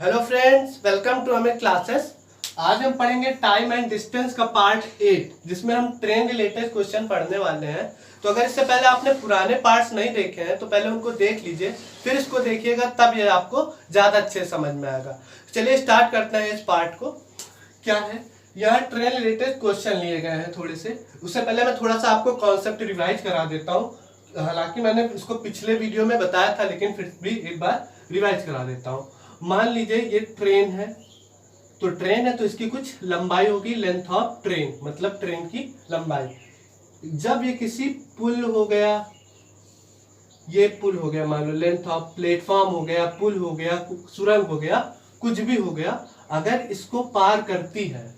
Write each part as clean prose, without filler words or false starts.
Hello friends, welcome to हमें classes. आज हम पढ़ेंगे टाइम एंड डिस्टेंस का पार्ट 8, जिसमें हम ट्रेन रिलेटेड क्वेश्चन पढ़ने वाले हैं। तो अगर इससे पहले आपने पुराने पार्ट्स नहीं देखे हैं तो पहले उनको देख लीजिए, फिर इसको देखिएगा, तब ये आपको ज्यादा अच्छे समझ में आएगा। चलिए स्टार्ट करते हैं इस पार्ट को। क्या है, यहाँ ट्रेन रिलेटेड क्वेश्चन लिए गए हैं थोड़े से। उससे पहले मैं थोड़ा सा आपको कॉन्सेप्ट रिवाइज करा देता हूँ। हालांकि मैंने इसको पिछले वीडियो में बताया था, लेकिन फिर भी एक बार रिवाइज करा देता हूँ। मान लीजिए ये ट्रेन है, तो ट्रेन है तो इसकी कुछ लंबाई होगी, लेंथ ऑफ ट्रेन, मतलब ट्रेन की लंबाई। जब ये किसी पुल हो गया, ये पुल हो गया, मान लो लेंथ ऑफ प्लेटफॉर्म हो गया, पुल हो गया, सुरंग हो गया, कुछ भी हो गया, अगर इसको पार करती है,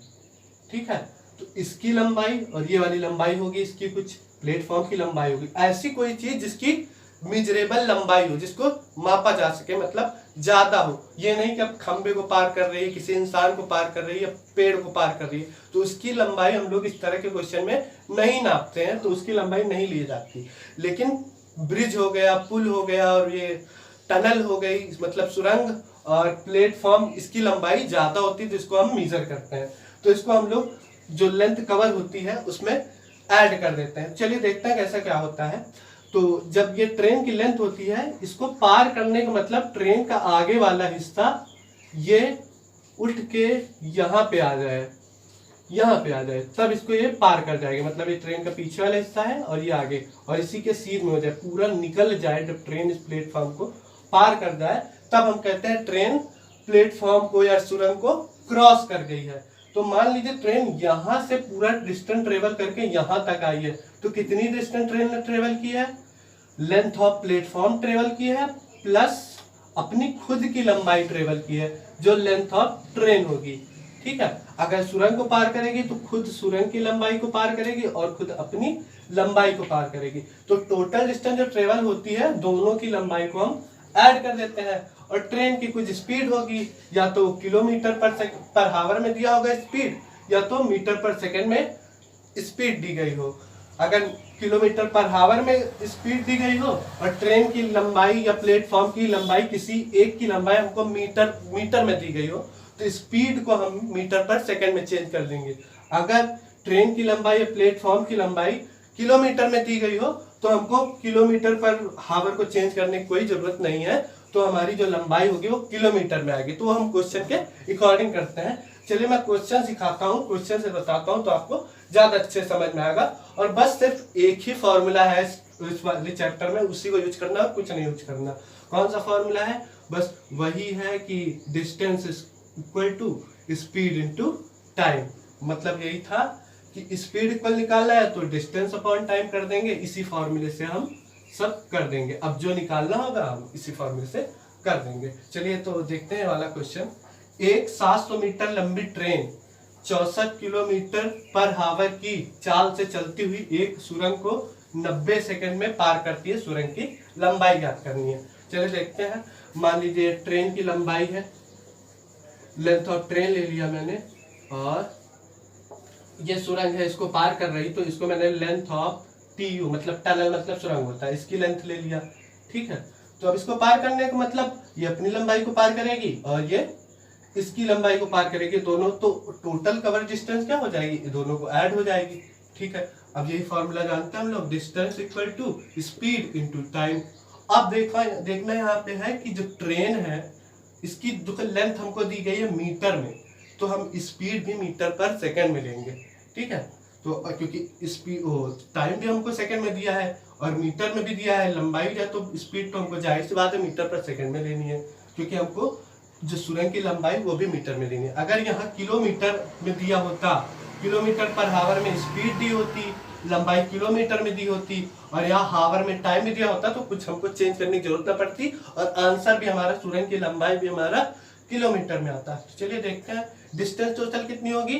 ठीक है, तो इसकी लंबाई और ये वाली लंबाई होगी, इसकी कुछ प्लेटफॉर्म की लंबाई होगी। ऐसी कोई चीज जिसकी मेजरेबल लंबाई हो, जिसको मापा जा सके, मतलब ज्यादा हो। ये नहीं कि अब खंबे को पार कर रही है, किसी इंसान को पार कर रही है, पेड़ को पार कर रही है, तो उसकी लंबाई हम लोग इस तरह के क्वेश्चन में नहीं नापते हैं, तो उसकी लंबाई नहीं ली जाती। लेकिन ब्रिज हो गया, पुल हो गया, और ये टनल हो गई, मतलब सुरंग और प्लेटफॉर्म, इसकी लंबाई ज्यादा होती है, तो इसको हम मेजर करते हैं। तो इसको हम लोग जो लेंथ कवर होती है उसमें ऐड कर देते हैं। चलिए देखते हैं कैसा क्या होता है। तो जब ये ट्रेन की लेंथ होती है, इसको पार करने का मतलब ट्रेन का आगे वाला हिस्सा ये उठ के यहाँ पे आ जाए, यहाँ पे आ जाए, तब इसको ये पार कर जाएगी। मतलब ये ट्रेन का पीछे वाला हिस्सा है और ये आगे, और इसी के सीध में हो जाए, पूरा निकल जाए। जब ट्रेन इस प्लेटफॉर्म को पार कर जाए, तब हम कहते हैं ट्रेन प्लेटफॉर्म को या सुरंग को क्रॉस कर गई है। तो मान लीजिए ट्रेन यहां से पूरा डिस्टेंस ट्रेवल करके यहां तक आई है, तो कितनी डिस्टेंस ट्रेन ने ट्रेवल की है? लेंथ ऑफ प्लेटफॉर्म ट्रेवल की है, प्लस अपनी खुद की लंबाई ट्रेवल की है, जो लेंथ ऑफ ट्रेन होगी। ठीक है, अगर सुरंग को पार करेगी तो खुद सुरंग की लंबाई को पार करेगी और खुद अपनी लंबाई को पार करेगी। तो टोटल डिस्टेंस जो ट्रेवल होती है, दोनों की लंबाई को हम ऐड कर देते हैं। और ट्रेन की कुछ स्पीड होगी, या तो किलोमीटर पर हावर में दिया होगा स्पीड, या तो मीटर पर सेकंड में स्पीड दी गई हो। अगर किलोमीटर पर हावर में स्पीड दी गई हो और ट्रेन की लंबाई या प्लेटफॉर्म की लंबाई, किसी एक की लंबाई हमको मीटर में दी गई हो, तो स्पीड को हम मीटर पर सेकंड में चेंज कर देंगे। अगर ट्रेन की लंबाई या प्लेटफॉर्म की लंबाई किलोमीटर में दी गई हो, तो हमको किलोमीटर पर हावर को चेंज करने की कोई जरूरत नहीं है, तो हमारी जो लंबाई होगी वो किलोमीटर में आएगी। तो हम क्वेश्चन के अकॉर्डिंग करते हैं। चलिए मैं क्वेश्चन सिखाता हूँ, क्वेश्चन से बताता हूँ, तो आपको ज्यादा अच्छे समझ में आएगा। और बस सिर्फ एक ही फॉर्मूला है इस वाले चैप्टर में, उसी को यूज करना, कुछ नहीं यूज करना। कौन सा फॉर्मूला है? बस वही है कि distance is equal to speed into time. मतलब यही था कि स्पीड इक्वल निकालना है तो डिस्टेंस अपॉन टाइम कर देंगे, इसी फॉर्मूले से हम सब कर देंगे। अब जो निकालना होगा हम इसी फॉर्मूले से कर देंगे। चलिए तो देखते हैं वाला क्वेश्चन। एक 700 मीटर लंबी ट्रेन 64 किलोमीटर पर हावर की चाल से चलती हुई एक सुरंग को 90 सेकंड में पार करती है। सुरंग की लंबाई ज्ञात करनी है। चलिए देखते हैं। मान लीजिए ट्रेन की लंबाई है, लेंथ ऑफ ट्रेन ले लिया मैंने, और ये सुरंग है, इसको पार कर रही, तो इसको मैंने लेंथ ऑफ TU, मतलब टनल मतलब सुरंग होता है, इसकी लेंथ ले लिया। ठीक है, तो अब इसको पार करने का मतलब ये अपनी लंबाई को पार करेगी और ये इसकी लंबाई को पार करेगी, दोनों, तो टोटल कवर डिस्टेंस क्या हो जाएगी? दोनों को ऐड हो जाएगी। ठीक है, अब यही फॉर्मूला जानते हैं हम लोग, distance equal to speed into time. अब देखना यहाँ पे है कि जो ट्रेन है, इसकी लेंथ हमको दी गई है मीटर में, तो हम स्पीड भी मीटर पर सेकंड में लेंगे। ठीक है, तो क्योंकि स्पीड टाइम भी हमको सेकंड में दिया है और मीटर में भी दिया है, लंबाई है, तो स्पीड तो हमको जाहिर सी बात है मीटर पर सेकंड में लेनी है, क्योंकि हमको जो सुरंग की लंबाई वो भी मीटर में लेनी है। अगर यहाँ किलोमीटर में दिया होता, किलोमीटर पर हावर में स्पीड दी होती, लंबाई किलोमीटर में दी होती, और यहाँ हावर में टाइम में दिया होता, तो कुछ हमको चेंज करने की जरूरत न पड़ती और आंसर भी हमारा, सुरंग की लंबाई भी हमारा किलोमीटर में आता है। तो चलिए देखते हैं डिस्टेंस टोटल कितनी होगी।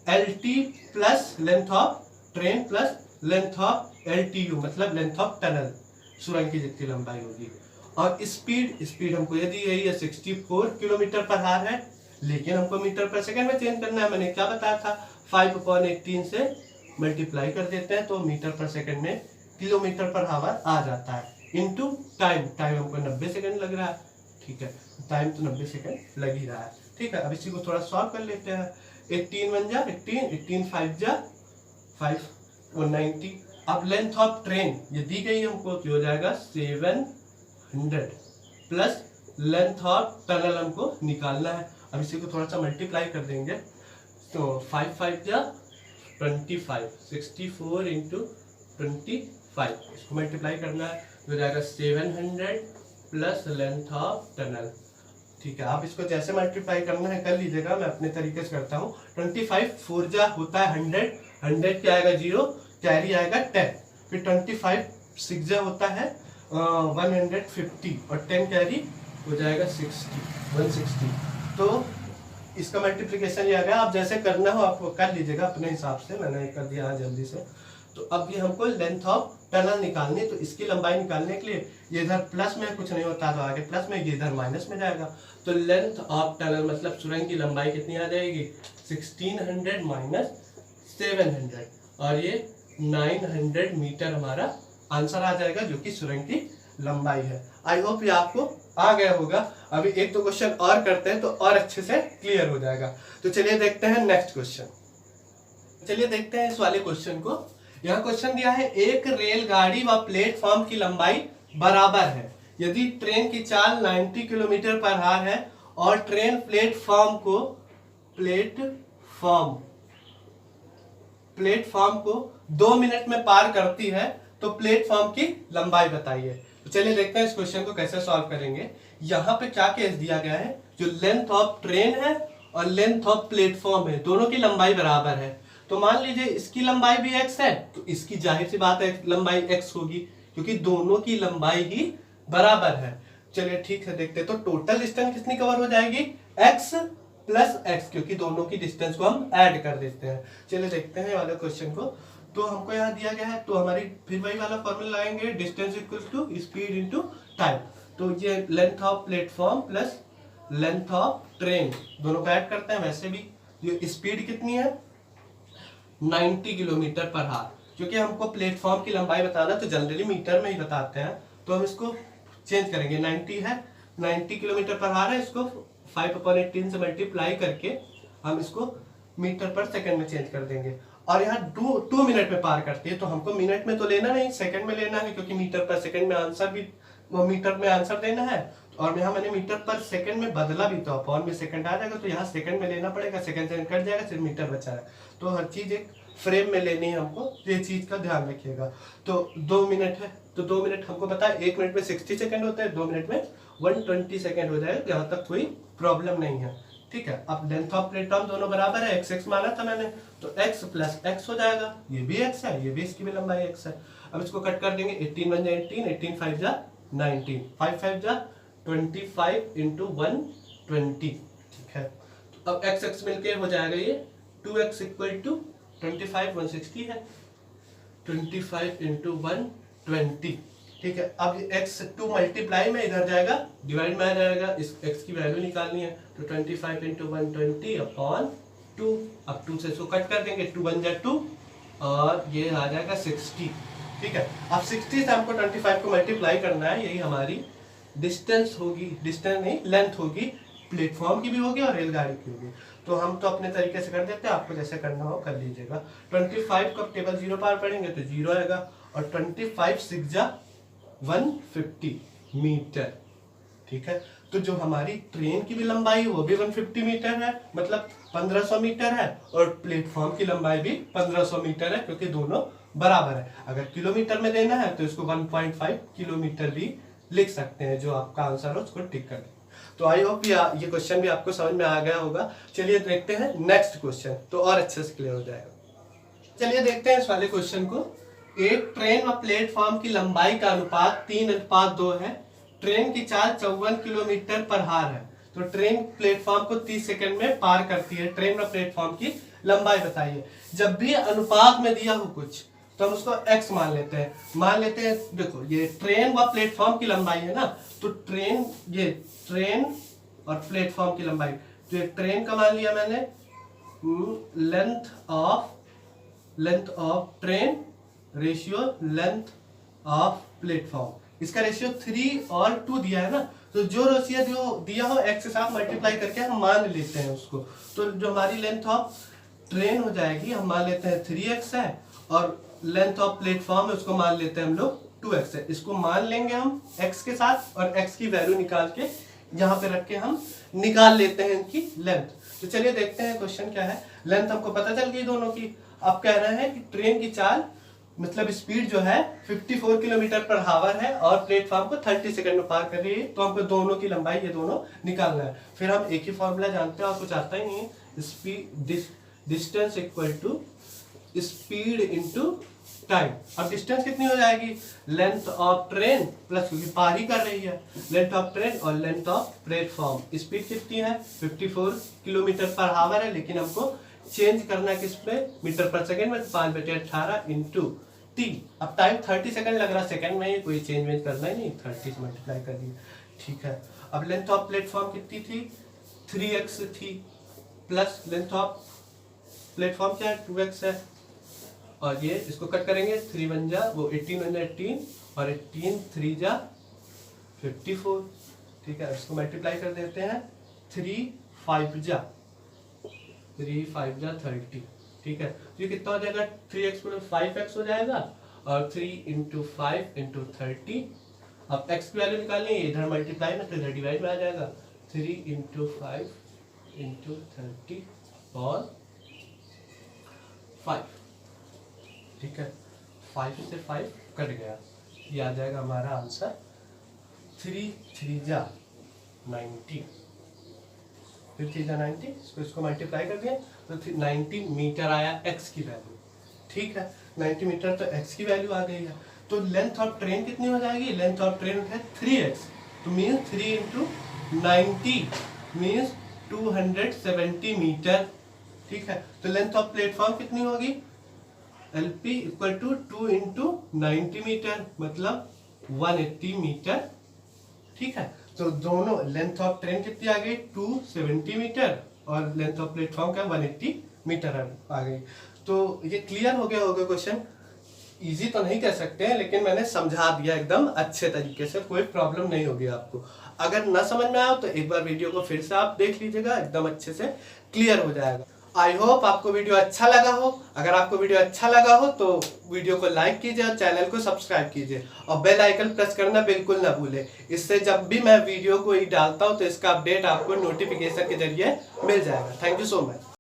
LT plus length of train plus length of LTU, मतलब लेंथ ऑफ टनल, सुरंग की जितनी लंबाई होगी। और स्पीड हमको ये दी गई है 64 किलोमीटर पर हावर है, लेकिन हमको मीटर पर सेकंड में चेंज करना है। मैंने क्या बताया था, 5/18 से मल्टीप्लाई कर देते हैं, तो मीटर पर सेकंड में किलोमीटर पर हावर आ जाता है, इनटू टाइम। टाइम हमको 90 सेकंड लग रहा है। ठीक है, टाइम तो 90 सेकंड लग ही रहा है। ठीक है, अब इसी को थोड़ा सॉल्व कर लेते हैं। 18 1 जा 18, 18 5 जा 5 और 90। अब लेंथ ऑफ ट्रेन ये दी गई हमको, तो हो जाएगा 700 प्लस लेंथ ऑफ टनल हमको निकालना है। अब इसी को थोड़ा सा मल्टीप्लाई कर देंगे, तो 5 5 जा 25, 64 इंटू 25, इसको मल्टीप्लाई करना है, हो जाएगा 700 प्लस लेंथ ऑफ टनल। ठीक है, आप इसको जैसे मल्टीप्लाई करना है कर लीजिएगा, मैं अपने तरीके से करता हूँ। 25 4 जा होता है 100, 100 क्या आएगा 0, कैरी आएगा 10, फिर 25 6 जा होता है 150 और 10 कैरी हो जाएगा 160। तो इसका मल्टीप्लिकेशन ये आ गया। आप जैसे करना हो आप कर लीजिएगा अपने हिसाब से, मैंने कर दिया जल्दी से। तो अब ये हमको लेंथ ऑफ टनल निकालनी, तो इसकी लंबाई निकालने के लिए ये इधर प्लस में कुछ नहीं होता तो आगे प्लस में, ये इधर माइनस में जाएगा। तो लेंथ ऑफ टनल मतलब सुरंग की लंबाई कितनी आ जाएगी, 1600 माइनस 700, और ये 900 मीटर हमारा आंसर आ जाएगा, जो कि सुरंग की लंबाई है। आई होप ये आपको आ गया होगा। अभी एक दो क्वेश्चन और करते हैं तो और अच्छे से क्लियर हो जाएगा। तो चलिए देखते हैं नेक्स्ट क्वेश्चन। चलिए देखते हैं इस वाले क्वेश्चन को। यह क्वेश्चन दिया है, एक रेलगाड़ी व प्लेटफॉर्म की लंबाई बराबर है यदि ट्रेन की चाल 90 किलोमीटर पर आवर है और ट्रेन प्लेटफॉर्म को 2 मिनट में पार करती है, तो प्लेटफॉर्म की लंबाई बताइए। तो चलिए देखते हैं इस क्वेश्चन को कैसे सॉल्व करेंगे। यहाँ पे क्या केस दिया गया है, जो लेंथ ऑफ ट्रेन है और लेंथ ऑफ प्लेटफॉर्म है, दोनों की लंबाई बराबर है। तो मान लीजिए इसकी लंबाई भी x है, तो इसकी जाहिर सी बात है लंबाई x होगी, क्योंकि दोनों की लंबाई ही बराबर है। चलिए ठीक है, देखते हैं। तो टोटल डिस्टेंस कितनी कवर हो जाएगी, x प्लस x, क्योंकि दोनों की डिस्टेंस को हम ऐड कर देते हैं। चलिए देखते हैं वाले क्वेश्चन को। तो हमको यहाँ दिया गया है, तो हमारी फिर वही वाला फॉर्मूला लगाएंगे, distance equal to speed into time. तो ये length of platform plus length of train दोनों को ऐड करते हैं। वैसे भी ये स्पीड कितनी है, 90 किलोमीटर पर आवर, क्योंकि हमको प्लेटफॉर्म की लंबाई बताना तो जनरली मीटर में ही बताते हैं, तो हम इसको चेंज करेंगे। 90 है, 90 किलोमीटर पर आवर है, इसको 5/18 से मल्टीप्लाई करके हम इसको मीटर पर सेकंड में चेंज कर देंगे। और यहाँ 2 मिनट में पार करती है, तो हमको मिनट में तो लेना नहीं, सेकंड में लेना है, क्योंकि मीटर पर सेकंड में आंसर भी मीटर में आंसर देना है। और यहाँ मैंने मीटर पर सेकंड में बदला भी, तो अपॉन में सेकंड आ जाएगा, तो यहाँ सेकंड में लेना पड़ेगा, सेकंड कट जाएगा, सिर्फ मीटर बचा है। तो हर चीज एक फ्रेम में लेनी है हमको, तो ये चीज का ध्यान रखिएगा। तो 2 मिनट है, तो 2 मिनट हमको पता है 1 मिनट में 60 सेकंड होते हैं, 2 मिनट में 120 सेकंड हो जाएगा, यहाँ तक कोई प्रॉब्लम नहीं है। ठीक है, अब लेंथ ऑफ प्लेटफॉर्म दोनों बराबर है, x माना था मैंने, तो x प्लस x हो जाएगा, ये भी x है, ये भी इसकी भी लंबाई x है। अब इसको कट कर देंगे, 18 1 जा 18, 18 5 जा 19, 5 5 जा 25 इंटू 120। ठीक है, तो अब x मिलके हो जाएगा ये 2x इक्वल टू 25, 160 है, 25 इंटू 120। ठीक है, अब x 2 मल्टीप्लाई में इधर जाएगा, डिवाइड में आ जाएगा, इस x की वैल्यू निकालनी है, तो 25 इंटू 120 अपॉन 2। अब 2 से इसको कट कर देंगे, 2 1 जा 2 और ये आ जाएगा 60। ठीक है, अब 60 से हमको 25 को मल्टीप्लाई करना है, यही हमारी डिस्टेंस होगी, डिस्टेंस नहीं लेंथ होगी, प्लेटफॉर्म की भी होगी और रेलगाड़ी की होगी। तो हम तो अपने तरीके से कर देते हैं, आपको जैसे करना हो कर लीजिएगा। 25 को टेबल 0 पार पढ़ेंगे तो 0 आएगा, और 25 6 जा 150 मीटर। ठीक है, तो जो हमारी ट्रेन की भी लंबाई है वो भी 150 मीटर है, मतलब 1500 मीटर है, और प्लेटफॉर्म की लंबाई भी 1500 मीटर है, क्योंकि दोनों बराबर है। अगर किलोमीटर में देना है तो इसको 1.5 किलोमीटर भी लिख सकते हैं, जो आपका आंसर हो उसको टिक कर दें। तो आई होप ये क्वेश्चन भी आपको समझ में आ गया होगा। चलिए देखते हैं नेक्स्ट क्वेश्चन, तो और अच्छे से क्लियर हो जाएगा। चलिए देखते हैं इस वाले क्वेश्चन को। एक ट्रेन व प्लेटफॉर्म की लंबाई का अनुपात 3:2 है। ट्रेन की चाल 54 किलोमीटर पर आवर है, तो ट्रेन प्लेटफॉर्म को 30 सेकंड में पार करती है। ट्रेन व प्लेटफॉर्म की लंबाई बताइए। जब भी अनुपात में दिया हो कुछ तो हम उसको x मान लेते हैं। देखो ये ट्रेन व प्लेटफॉर्म की लंबाई है ना, तो ट्रेन और प्लेटफॉर्म की लंबाई, तो ये ट्रेन का मान लिया मैंने, length of train ratio length of platform, इसका रेशियो 3 और 2 दिया है ना, तो जो रेशियो जो दिया हो x के साथ मल्टीप्लाई करके हम मान लेते हैं उसको। तो जो हमारी लेंथ ऑफ ट्रेन हो जाएगी, हम मान लेते हैं 3x है, और लेंथ ऑफ प्लेटफॉर्म है उसको मान लेते हैं हम लोग 2x है। इसको मान लेंगे हम x के साथ और x की वैल्यू निकाल के यहाँ पे रख के हम निकाल लेते हैं इनकी लेंथ। तो चलिए देखते हैं क्वेश्चन क्या है। लेंथ हमको पता चल गई दोनों की। अब कह रहे हैं कि ट्रेन की चाल मतलब स्पीड जो है 54 किलोमीटर पर हावर है और प्लेटफॉर्म को 30 सेकंड में पार कर रही है। तो हमको दोनों की लंबाई ये दोनों निकालना है। फिर हम एक ही फॉर्मूला जानते हैं और कुछ आता ही नहीं है। Speed distance equal to speed into time. अब डिस्टेंस कितनी हो जाएगी, लेंथ ऑफ ट्रेन प्लस, क्योंकि पार ही कर रही है, लेंथ ऑफ ट्रेन और लेंथ ऑफ प्लेटफॉर्म। स्पीड कितनी है 54 किलोमीटर पर हावर है, लेकिन हमको चेंज करना है किस पे, मीटर पर सेकंड में। 5/18 इंटू टी। अब टाइम 30 सेकंड लग रहा है, सेकंड में ही कोई चेंज वेंज करना ही नहीं, 30 से मल्टीप्लाई कर दिया। ठीक है, अब लेंथ ऑफ प्लेटफॉर्म कितनी थी 3x थी, प्लस लेंथ ऑफ प्लेटफॉर्म क्या है 2x है, और ये इसको कट करेंगे 3 1 जा वो 18 1 जा 18 और 18 3 जा 54। ठीक है, इसको मल्टीप्लाई कर देते हैं 3 5 जा 30। ठीक है, तो ये कितना हो जाएगा 3x प्लस 5x हो जाएगा और 3 इंटू 5 इंटू 30। अब x की वैल्यू निकालनी है, इधर मल्टीप्लाई में तो इधर डिवाइड में आ जाएगा। 3 इंटू 5 इंटू 30 और 5। ठीक है, 5 से 5 कट गया, ये आ जाएगा हमारा आंसर 3 3 जा 90। फिर 3 जा 90, इसको मल्टीप्लाई कर दिया तो 90 मीटर आया x की वैल्यू। ठीक है, 90 मीटर तो x की वैल्यू आ गई है। तो लेंथ ऑफ ट्रेन कितनी हो जाएगी, लेंथ ऑफ ट्रेन है 3x, तो मीन्स 3 इंटू 90 मीन्स 270 मीटर। ठीक है, तो लेंथ ऑफ प्लेटफॉर्म कितनी होगी, LP equal to 2 into 90 metre मतलब 180 मीटर। ठीक है, तो दोनों लेंथ ऑफ ट्रेन कितनी आ गई 270 मीटर और लेंथ ऑफ प्लेटफॉर्म का 180 मीटर आ गई। तो ये क्लियर हो गया होगा क्वेश्चन। इजी तो नहीं कह सकते हैं, लेकिन मैंने समझा दिया एकदम अच्छे तरीके से, कोई प्रॉब्लम नहीं होगी आपको। अगर ना समझ में आया तो एक बार वीडियो को फिर से आप देख लीजिएगा, एकदम अच्छे से क्लियर हो जाएगा। आई होप आपको वीडियो अच्छा लगा हो। अगर आपको वीडियो अच्छा लगा हो तो वीडियो को लाइक कीजिए और चैनल को सब्सक्राइब कीजिए और बेल आइकन प्रेस करना बिल्कुल ना भूलें। इससे जब भी मैं वीडियो कोई डालता हूं तो इसका अपडेट आपको नोटिफिकेशन के जरिए मिल जाएगा। Thank you so much.